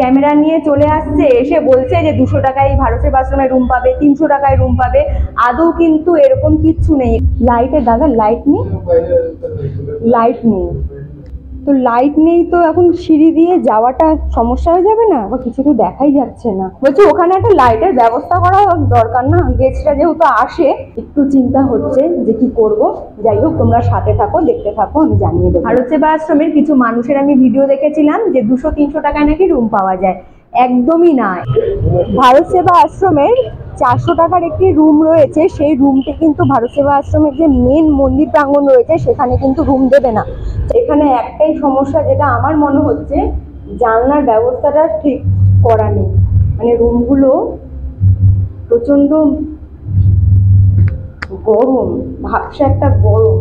Camera নিয়ে চলে আসছে, এসে বলছে যে 200 টাকায় ভারত সেবাশ্রমে রুম পাবে, 300 টাকায় রুম পাবে। আদৌ কিন্তু এরকম কিচ্ছু নেই। লাইটের দাদা লাইট নেই, লাইট নেই তো লাইট নেই তো এখন সিঁড়ি দিয়ে যাওয়াটা সমস্যা হয়ে যাবে না? বা কিছু তো দেখাই যাচ্ছে না। বলছি ওখানে একটা লাইটের ব্যবস্থা করা দরকার না? গেস্টরা যেহেতু আসে, একটু চিন্তা হচ্ছে যে কি করব। যাই হোক, তোমরা সাথে থাকো, দেখতে থাকো, আমি জানিয়ে দেবো। ভারত সেবা আশ্রমের কিছু মানুষের আমি ভিডিও দেখেছিলাম যে 200-300 টাকায় নাকি রুম পাওয়া যায়। একদমই না। ভারত সেবা আশ্রমের 400 টাকার একটি রুম রয়েছে, সেই রুমটি কিন্তু ভারত সেবা আশ্রমের যে মেন মন্দির প্রাঙ্গণ রয়েছে সেখানে কিন্তু রুম দেবে না। এখানে একটাই সমস্যা যেটা আমার মনে হচ্ছে, জানলার ব্যবস্থাটা ঠিক করা নেই। মানে রুমগুলো প্রচন্ড গরম, ভাবসা একটা গরম।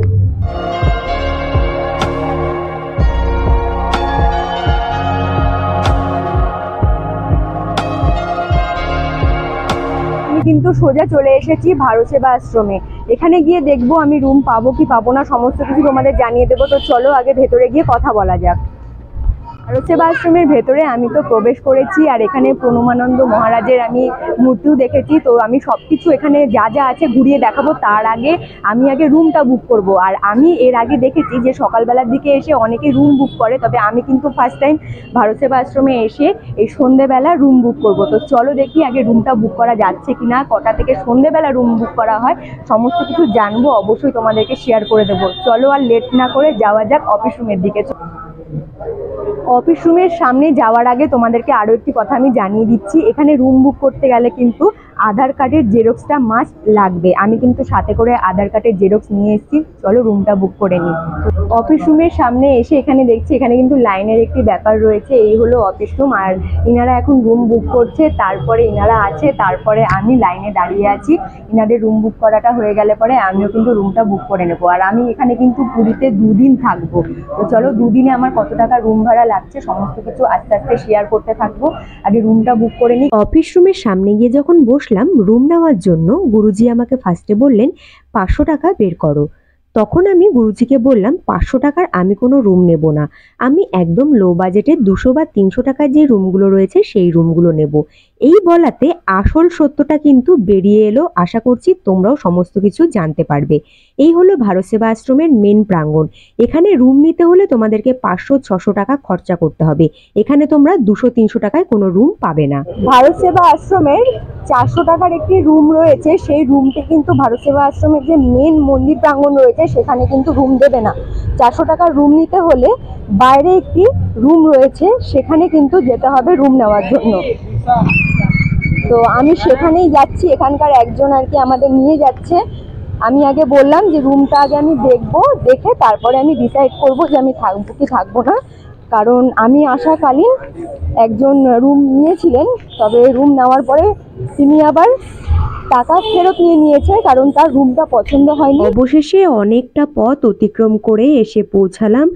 কিন্তু সোজা চলে এসেছি ভারত সেবা আশ্রমে। এখানে গিয়ে দেখবো আমি রুম পাবো কি পাবো না, সমস্ত কিছু তোমাদের জানিয়ে দেবো। তো চলো আগে ভেতরে গিয়ে কথা বলা যাক। ভারত সেবা আশ্রমের ভেতরে আমি তো প্রবেশ করেছি, আর এখানে প্রণমানন্দ মহারাজের আমি মূর্তিও দেখেছি। তো আমি সবকিছু এখানে যা যা আছে ঘুরিয়ে দেখাবো। তার আগে আমি আগে রুমটা বুক করব। আর আমি এর আগে দেখেছি যে সকালবেলার দিকে এসে অনেকে রুম বুক করে, তবে আমি কিন্তু ফার্স্ট টাইম ভারত সেবা আশ্রমে এসে এই সন্ধ্যেবেলা রুম বুক করব। তো চলো দেখি আগে রুমটা বুক করা যাচ্ছে কিনা, কটা থেকে সন্ধ্যেবেলা রুম বুক করা হয়, সমস্ত কিছু জানবো, অবশ্যই তোমাদেরকে শেয়ার করে দেবো। চলো আর লেট না করে যাওয়া যাক অফিস রুমের দিকে। অফিস রুমের সামনে যাওয়ার আগে তোমাদেরকে আরও একটি কথা আমি জানিয়ে দিচ্ছি। এখানে রুম বুক করতে গেলে কিন্তু আধার কার্ডের জেরক্সটা মাস্ট লাগবে। আমি কিন্তু সাথে করে আধার কার্ডের জেরক্স নিয়ে এসেছি। চলো রুমটা বুক করে নিই। অফিস রুমের সামনে এসে এখানে দেখছি এখানে কিন্তু লাইনের একটি ব্যাপার রয়েছে। এই হলো অফিস রুম, আর ইনারা এখন রুম বুক করছে, তারপরে ইনারা আছে, তারপরে আমি লাইনে দাঁড়িয়ে আছি। ইনাদের রুম বুক করাটা হয়ে গেলে পরে আমিও কিন্তু রুমটা বুক করে নেবো। আর আমি এখানে কিন্তু পুরীতে 2 দিন থাকবো। তো চলো 2 দিনে আমার কত টাকা রুম ভাড়া লাগছে সমস্ত কিছু আস্তে আস্তে শেয়ার করতে থাকবো। আগে রুমটা বুক করে নিই। অফিস রুমের সামনে গিয়ে যখন বসলাম রুম নেওয়ার জন্য, গুরুজি আমাকে ফার্স্টে বললেন 500 টাকা বের করো। তখন আমি গুরুজিকে বললাম 500 টাকার আমি কোনো রুম নেব না, আমি একদম লো বাজেটে 200 বা 300 টাকার যে রুমগুলো রয়েছে সেই রুমগুলো নেব। এই বলাতে আসল সত্যটা কিন্তু বেরিয়ে এলো। আশা করছি তোমরাও সমস্ত কিছু জানতে পারবে। এই হলো ভারত সেবা আশ্রমের মেন প্রাঙ্গণ। এখানে রুম নিতে হলে তোমাদেরকে 500-600 টাকা খরচা করতে হবে। এখানে তোমরা 200-300 টাকায় কোনো রুম পাবে না। ভারত সেবা আশ্রমের 400 টাকার একটি রুম রয়েছে, সেই রুমটি কিন্তু ভারত সেবা আশ্রমের যে মেন মন্দির প্রাঙ্গণ রয়েছে সেখানে কিন্তু রুম দেবে না। 400 টাকার রুম নিতে হলে বাইরে একটি রুম রয়েছে, সেখানে কিন্তু যেতে হবে রুম নেওয়ার জন্য। তো আমি সেখানেই যাচ্ছি, এখানকার একজন আর কি আমাদের নিয়ে যাচ্ছে। আমি আগে বললাম যে রুমটা আগে আমি দেখবো, দেখে তারপরে আমি ডিসাইড করবো যে আমি থাকবো কি থাকবো না। কারণ আমি আসাকালীন একজন রুম নিয়েছিলেন, তবে রুম নেওয়ার পরে তিনি আবার টাকা ফেরত নিয়েছে, কারণ তার রুমটা পছন্দ হয়নি। অবশেষে অনেকটা পথ অতিক্রম করে এসে পৌঁছালাম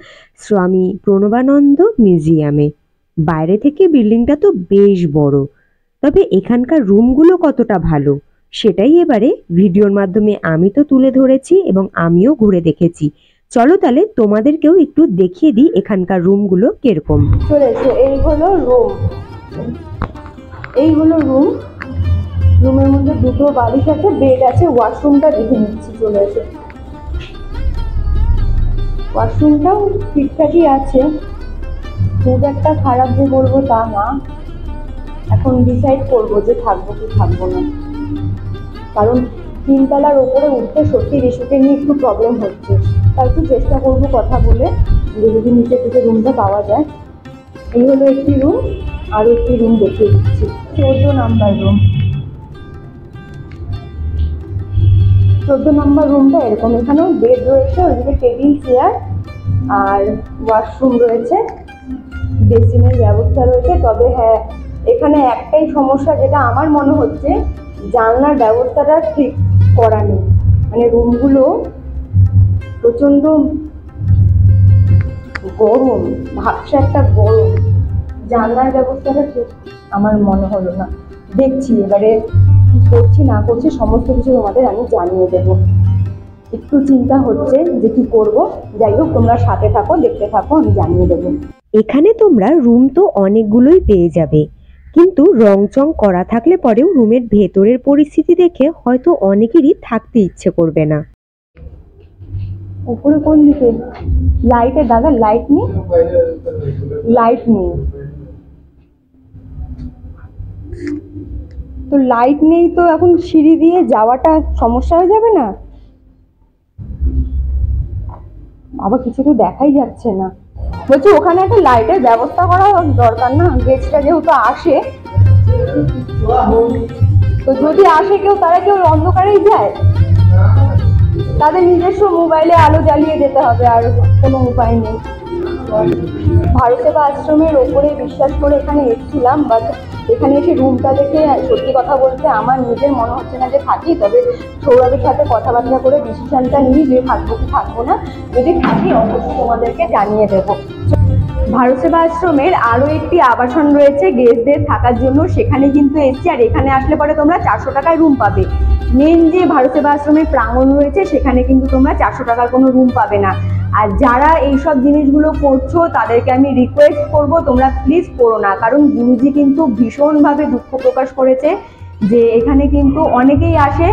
স্বামী প্রণবানন্দ মিউজিয়ামে। বাইরে থেকে বিল্ডিংটা তো বেশ বড়, তবে এখানকার রুমগুলো কতটা ভালো সেটাই এবারে ভিডিওর মাধ্যমে আমি তো তুলে ধরেছি এবং আমিও ঘুরে দেখেছি। চলো তাহলে তোমাদেরকেও একটু দেখিয়ে দিই এখানকার রুমগুলো কিরকম। চলে এসো, এই হলো রুম, এই হলো রুম। রুমের মধ্যে 2টো বালিশ আছে, বেড আছে, ওয়াশরুমটা দেখে নিচ্ছি। চলে এসো, ওয়াশরুমটাও ঠিকঠাকই আছে, খুব একটা খারাপ যে বলবো তা না। এখন ডিসাইড করবো যে থাকবো কি থাকবো না, কারণ 3 তলার ওপরে উঠতে সত্যি রিসুকে নিয়ে একটু প্রবলেম হচ্ছে। তাই একটু চেষ্টা করবো কথা বলে যে যদি নিচে থেকে রুমটা পাওয়া যায়। এই হলো একটি রুম, আরও একটি রুম দেখিয়ে দিচ্ছি। 14 নাম্বার রুম। 14 নাম্বার রুমটা এরকম, এখানেও বেড রয়েছে, ওইদিকে টেবিল চেয়ার আর ওয়াশরুম রয়েছে, বেসিনের ব্যবস্থা রয়েছে। তবে হ্যাঁ, এখানে একটাই সমস্যা যেটা আমার মনে হচ্ছে, জানলার ব্যবস্থাটা ঠিক করা নেই। মানে রুমগুলো প্রচণ্ড গরম, ভাবসা একটা গরম, জানলার ব্যবস্থাটা ঠিক আমার মনে হলো না। দেখছি এবারে কি করছি না করছি সমস্ত কিছু তোমাদের আমি জানিয়ে দেবো। একটু চিন্তা হচ্ছে যে কি করব। যাই হোক, তোমরা সাথে থাকো, দেখতে থাকো, আমি জানিয়ে দেবো। এখানে তোমরা রুম তো অনেকগুলোই পেয়ে যাবে, কিন্তু রং চং করা থাকলে পরেও রুমের ভেতরের পরিস্থিতি দেখে হয়তো অনেকেরই থাকতে ইচ্ছে করবে না। উপরে কোন দিকে লাইটের দাদা লাইট নেই, লাইট নেই তো, লাইট নেই তো এখন সিঁড়ি দিয়ে যাওয়াটা সমস্যা হয়ে যাবে না? আবার কিছু তো দেখাই যাচ্ছে না। বলছি ওখানে একটা লাইটের ব্যবস্থা করা দরকার না, গেস্টরা যেহেতু আসে, তো যদি আসে কেউ তারা কেউ অন্ধকারেই যায়, তাদের নিজস্ব মোবাইলে আলো জ্বালিয়ে যেতে হবে, আর কোনো উপায় নেই। ভারতসেবা আশ্রমের ওপরে বিশ্বাস করে এখানে এসেছিলাম, বাট এখানে এসে রুমটা দেখে সত্যি কথা বলতে আমার নিজের মনে হচ্ছে না যে থাকি। তবে সৌরভের সাথে কথাবার্তা করে ডিসিশনটা নিই যে থাকবো কি থাকবো না। যদি থাকি অবশ্যই তোমাদেরকে জানিয়ে দেবো। ভারতসেবা আশ্রমের আরও একটি আবাসন রয়েছে গেস্টদের থাকার জন্য, সেখানে কিন্তু এসছি। আর এখানে আসলে পরে তোমরা 400 টাকায় রুম পাবে। মেন যে ভারতসেবা আশ্রমের প্রাঙ্গণ রয়েছে সেখানে কিন্তু তোমরা 400 টাকার কোনো রুম পাবে না। আর যারা এইসব জিনিসগুলো করছো তাদেরকে আমি রিকোয়েস্ট করব তোমরা প্লিজ করো না, কারণ গুরুজি কিন্তু ভীষণভাবে দুঃখ প্রকাশ করেছে যে এখানে কিন্তু অনেকেই আসে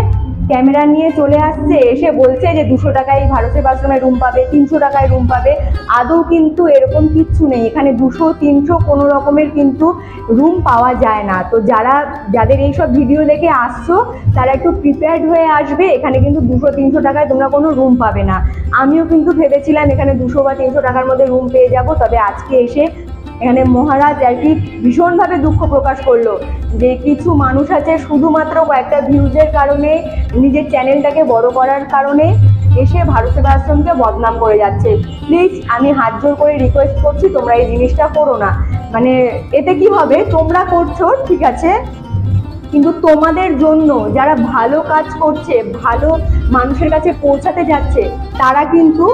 ক্যামেরা নিয়ে চলে আসছে, এসে বলছে যে 200 টাকায় ভারতসেবা আশ্রমে রুম পাবে, 300 টাকায় রুম পাবে। আদৌ কিন্তু এরকম কিচ্ছু নেই, এখানে 200 300 কোনো রকমের কিন্তু রুম পাওয়া যায় না। তো যাদের এইসব ভিডিও দেখে আসছো তারা একটু প্রিপেয়ার্ড হয়ে আসবে। এখানে কিন্তু 200 300 টাকায় তোমরা কোনো রুম পাবে না। আমিও কিন্তু ভেবেছিলাম এখানে 200 বা 300 টাকার মধ্যে রুম পেয়ে যাব, তবে আজকে এসে এখানে মহারাজ আর কি ভীষণভাবে দুঃখ প্রকাশ করলো যে কিছু মানুষ আছে শুধুমাত্র কয়েকটা ভিউজের কারণে, নিজের চ্যানেলটাকে বড় করার কারণে এসে ভারতসেবা আশ্রমকে বদনাম করে যাচ্ছে। প্লিজ আমি হাত জোর করে রিকোয়েস্ট করছি তোমরা এই জিনিসটা করো না। মানে এতে কি হবে, তোমরা করছো ঠিক আছে, কিন্তু তোমাদের জন্য যারা ভালো কাজ করছে, ভালো মানুষের কাছে পৌঁছাতে যাচ্ছে, তারা কিন্তু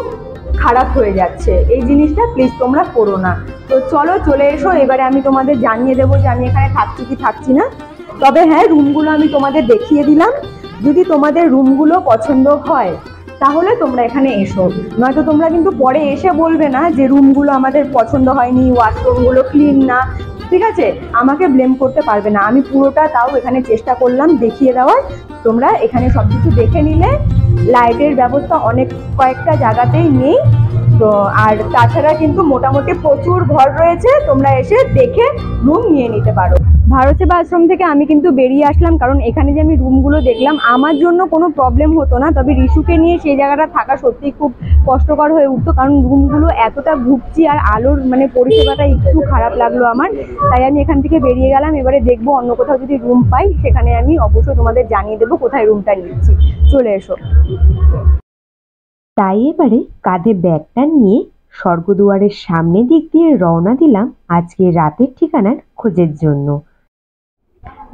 খারাপ হয়ে যাচ্ছে। এই জিনিসটা প্লিজ তোমরা করো না। তো চলো চলে এসো, এবারে আমি তোমাদের জানিয়ে দেবো যে আমি এখানে থাকছি কি থাকছি না। তবে হ্যাঁ, রুমগুলো আমি তোমাদের দেখিয়ে দিলাম। যদি তোমাদের রুমগুলো পছন্দ হয় তাহলে তোমরা এখানে এসো, নয়তো তোমরা কিন্তু পরে এসে বলবে না যে রুমগুলো আমাদের পছন্দ হয়নি, ওয়াশরুমগুলো ক্লিন না। ঠিক আছে, আমাকে ব্লেম করতে পারবে না। আমি পুরোটা তাও এখানে চেষ্টা করলাম দেখিয়ে দেওয়ার। তোমরা এখানে সব কিছু দেখে নিলে। লাইটের ব্যবস্থা অনেক কয়েকটা জায়গাতেই নেই তো, আর তাছাড়া কিন্তু মোটামুটি প্রচুর ঘর রয়েছে, তোমরা এসে দেখে রুম নিয়ে নিতে পারো। ভারতসেবা আশ্রম থেকে আমি কিন্তু বেরিয়ে আসলাম, কারণ এখানে যে আমি রুমগুলো দেখলাম আমার জন্য কোনো প্রবলেম হতো না, তবে রিশুকে নিয়ে সেই জায়গাটা থাকা সত্যিই খুব কষ্টকর হয়ে উঠতো, কারণ রুমগুলো এতটা ঘুরছি আর আলোর মানে পরিষেবাটা একটু খারাপ লাগলো আমার। তাই আমি এখান থেকে বেরিয়ে গেলাম। এবারে দেখবো অন্য কোথাও যদি রুম পাই, সেখানে আমি অবশ্যই তোমাদের জানিয়ে দেবো কোথায় রুমটা নিচ্ছি। চলে এসো। তাই এবারে কাঁধে ব্যাগটা নিয়ে স্বর্গদুয়ারের সামনে দিক দিয়ে রওনা দিলাম আজকে রাতের ঠিকানার খোঁজের জন্য।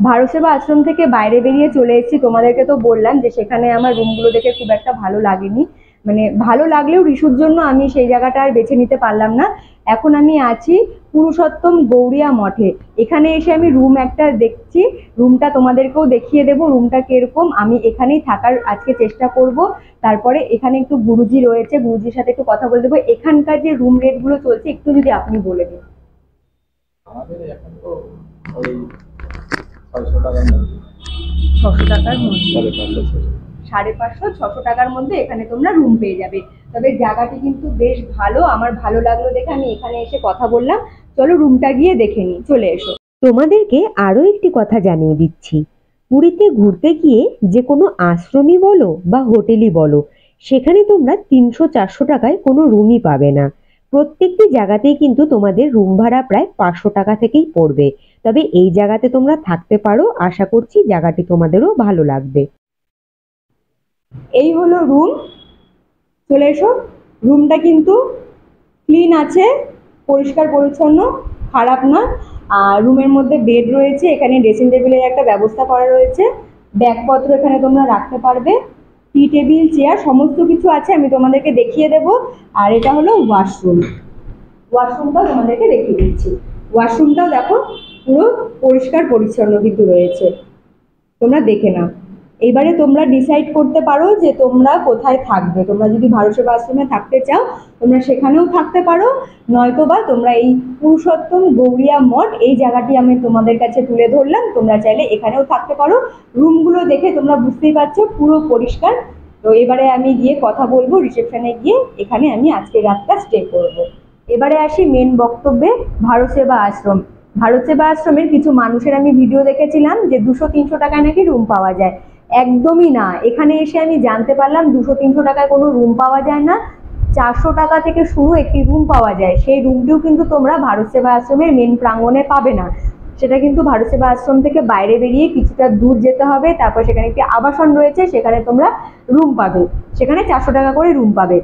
ভারতসেবা আশ্রম থেকে বাইরে বেরিয়ে চলে এসেছি। তোমাদেরকে তো বললাম যে সেখানে আমার রুমগুলো দেখে খুব একটা ভালো লাগেনি, মানে ভালো লাগলেও রিশুর জন্য আমি সেই জায়গাটা আর বেছে নিতে পারলাম না। এখন আমি আছি পুরুষোত্তম গৌড়িয়া মঠে। এখানে এসে আমি রুম একটা দেখছি, রুমটা তোমাদেরকেও দেখিয়ে দেবো রুমটা কিরকম। আমি এখানেই থাকার আজকে চেষ্টা করব। তারপরে এখানে একটু গুরুজি রয়েছে, গুরুজির সাথে একটু কথা বলে দেবো। এখানকার যে রুম রেটগুলো চলছে একটু যদি আপনি বলে দিন। আমাদের এখন তো ওই 600 টাকার মধ্যে, 600 টাকার মধ্যে, 550 550 600 টাকার মধ্যে এখানে তোমরা রুম পেয়ে যাবে। তবে জায়গাটি কিন্তু বেশ ভালো, আমার ভালো লাগলো দেখে আমি এখানে এসে কথা বললাম। চলো রুমটা গিয়ে দেখে নিই, চলে এসো। তোমাদেরকে আরো একটি কথা জানিয়ে দিচ্ছি, পুরীতে ঘুরতে গিয়ে যে কোনো আশ্রমই বলো বা হোটেলই বলো, সেখানে তোমরা 300-400 টাকায় কোনো রুমই পাবে না। প্রত্যেকটি জায়গাতেই কিন্তু তোমাদের রুম ভাড়া প্রায় 500 টাকা থেকেই পড়বে। তবে এই জায়গাতে তোমরা থাকতে পারো, আশা করছি জায়গাটি তোমাদেরও ভালো লাগবে। এই হলো রুম, চলে এসো। রুমটা কিন্তু ক্লিন আছে, পরিষ্কার পরিচ্ছন্ন, খারাপ না। আর রুমের মধ্যে বেড রয়েছে, এখানে ড্রেসিং টেবিলের একটা ব্যবস্থা করা রয়েছে, ব্যাগপত্র এখানে তোমরা রাখতে পারবে, টি টেবিল চেয়ার সমস্ত কিছু আছে, আমি তোমাদেরকে দেখিয়ে দেবো। আর এটা হলো ওয়াশরুম, ওয়াশরুমটাও তোমাদেরকে দেখিয়ে দিচ্ছি। ওয়াশরুমটাও দেখো পুরো পরিষ্কার পরিচ্ছন্ন কিন্তু রয়েছে, তোমরা দেখে নাও। এবারে তোমরা ডিসাইড করতে পারো যে তোমরা কোথায় থাকবে। তোমরা যদি ভারত সেবা আশ্রমে থাকতে চাও তোমরা সেখানেও থাকতে পারো, নয়তোবা তোমরা এই পুরুষোত্তম গৌরিয়া মঠ এই জায়গাটি আমি তোমাদের কাছে তুলে ধরলাম, তোমরা চাইলে এখানেও থাকতে পারো। রুমগুলো দেখে তোমরা বুঝতেই পারছো পুরো পরিষ্কার। তো এবারে আমি গিয়ে কথা বলবো রিসেপশনে গিয়ে, এখানে আমি আজকে রাতটা স্টে করব। এবারে আসি মেন বক্তব্যে। ভারত সেবা আশ্রম, ভারত সেবা আশ্রমের কিছু মানুষের আমি ভিডিও দেখেছিলাম যে 200-300 টাকায় নাকি রুম পাওয়া যায়। একদমই না, এখানে এসে আমি জানতে পারলাম 200-300 টাকায় কোনো রুম পাওয়া যায় না। 400 টাকা থেকে শুরু একটি রুম পাওয়া যায়। সেই রুমটিও কিন্তু তোমরা ভারত সেবা আশ্রমের মেন প্রাঙ্গণে পাবে না, সেটা কিন্তু ভারত সেবা আশ্রম থেকে বাইরে বেরিয়ে কিছুটা দূর যেতে হবে। তারপর সেখানে একটি আবাসন রয়েছে, সেখানে তোমরা রুম পাবে, সেখানে 400 টাকা করে রুম পাবে।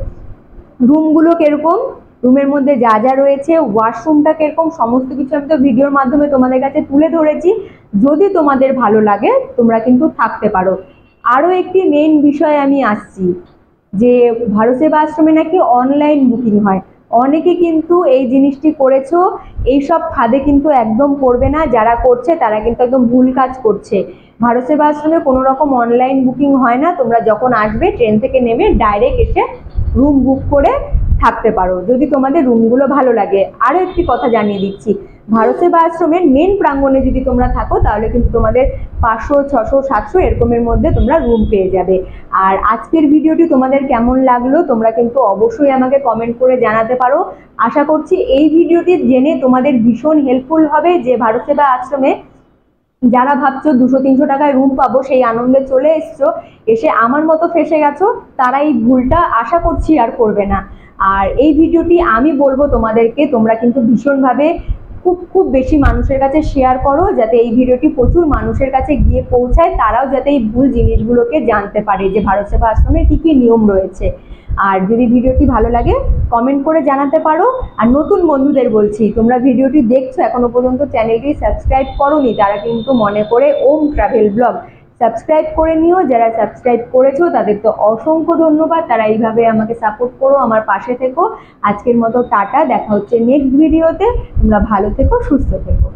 রুমগুলো কিরকম, রুমের মধ্যে যা যা রয়েছে, ওয়াশরুমটা কিরকম, সমস্ত কিছু আমি তো ভিডিওর মাধ্যমে তোমাদের কাছে তুলে ধরেছি। যদি তোমাদের ভালো লাগে তোমরা কিন্তু থাকতে পারো। আরও একটি মেইন বিষয়ে আমি আসছি, যে ভারত সেবা আশ্রমে নাকি অনলাইন বুকিং হয়। অনেকে কিন্তু এই জিনিসটি করেছো, এইসব ফাঁদে কিন্তু একদম পড়বে না। যারা করছে তারা কিন্তু একদম ভুল কাজ করছে। ভারত সেবা আশ্রমে কোনো রকম অনলাইন বুকিং হয় না। তোমরা যখন আসবে ট্রেন থেকে নেমে ডাইরেক্ট এসে রুম বুক করে থাকতে পারো, যদি তোমাদের রুমগুলো ভালো লাগে। আরও একটি কথা জানিয়ে দিচ্ছি, ভারত সেবা আশ্রমের মেন প্রাঙ্গণে যদি তোমরা থাকো তাহলে কিন্তু তোমাদের 500, 600, 700 এরকমের মধ্যে তোমরা রুম পেয়ে যাবে। আর আজকের ভিডিওটি তোমাদের কেমন লাগলো তোমরা কিন্তু অবশ্যই আমাকে কমেন্ট করে জানাতে পারো। আশা করছি এই ভিডিওটি জেনে তোমাদের ভীষণ হেল্পফুল হবে, যে ভারত সেবা আশ্রমে যারা ভাবছো 200-300 টাকায় রুম পাবো সেই আনন্দে চলে এসছো, এসে আমার মতো ফেসে গেছো, তারা এই ভুলটা আশা করছি আর করবে না। আর এই ভিডিওটি আমি বলবো তোমাদেরকে, তোমরা কিন্তু ভীষণভাবে খুব বেশি মানুষের কাছে শেয়ার করো, যাতে এই ভিডিওটি প্রচুর মানুষের কাছে গিয়ে পৌঁছায়, তারাও যাতে এই ভুল জিনিসগুলোকে জানতে পারে যে ভারত সেবা আশ্রমে কী কী নিয়ম রয়েছে। আর যদি ভিডিওটি ভালো লাগে কমেন্ট করে জানাতে পারো। আর নতুন বন্ধুদের বলছি, তোমরা ভিডিওটি দেখছো এখনো পর্যন্ত চ্যানেলটি সাবস্ক্রাইব করোনি, তারা কিন্তু মনে করে ওম ট্রাভেল ব্লগ সাবস্ক্রাইব করে নিও। যারা সাবস্ক্রাইব করেছো তাদের তো অসংখ্য ধন্যবাদ, তারা এইভাবে আমাকে সাপোর্ট করো, আমার পাশে থেকো। আজকের মতো টাটা, দেখা হচ্ছে নেক্সট ভিডিওতে। তোমরা ভালো থেকো, সুস্থ থেকো।